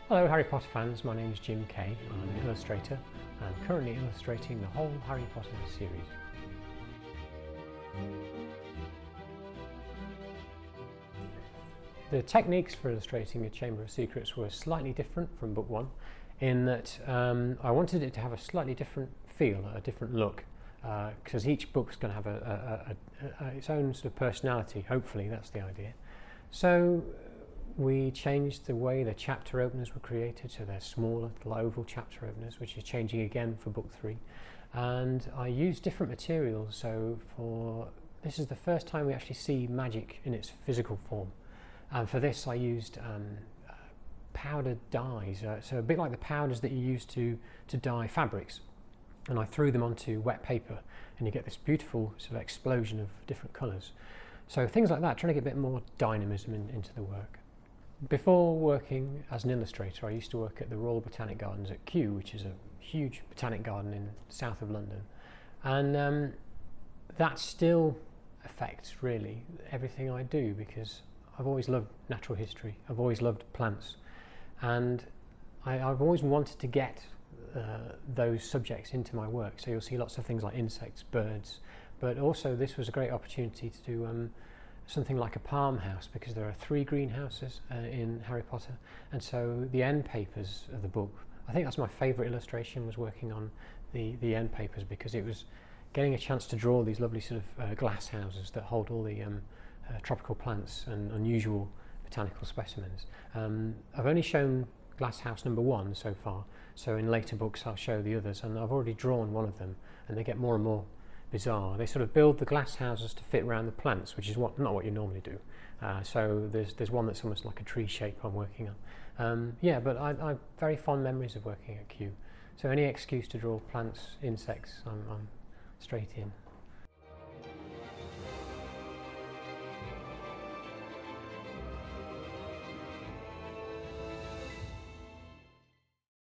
Hello Harry Potter fans, my name is Jim Kay. I'm an illustrator and currently illustrating the whole Harry Potter series. The techniques for illustrating A Chamber of Secrets were slightly different from book one in that I wanted it to have a slightly different feel, a different look, because each book's going to have its own sort of personality, hopefully that's the idea. So we changed the way the chapter openers were created, so they're smaller, little oval chapter openers, which is changing again for book three. And I used different materials, so this is the first time we actually see magic in its physical form. And for this I used powdered dyes, so a bit like the powders that you use to dye fabrics. And I threw them onto wet paper and you get this beautiful sort of explosion of different colours. So things like that, trying to get a bit more dynamism into the work. Before working as an illustrator, I used to work at the Royal Botanic Gardens at Kew, which is a huge botanic garden in the south of London. And that still affects really everything I do, because I've always loved natural history, I've always loved plants, and I've always wanted to get those subjects into my work. So you'll see lots of things like insects, birds, but also this was a great opportunity to do something like a palm house, because there are 3 greenhouses in Harry Potter, and so the end papers of the book, I think that's my favourite illustration, was working on the end papers, because it was getting a chance to draw these lovely sort of glass houses that hold all the tropical plants and unusual botanical specimens. I've only shown glass house number 1 so far, so in later books I'll show the others, and I've already drawn one of them, and they get more and more bizarre. They sort of build the glass houses to fit around the plants, which is not what you normally do. So there's one that's almost like a tree shape I'm working on. Yeah, but I've very fond memories of working at Kew. So any excuse to draw plants, insects, I'm straight in.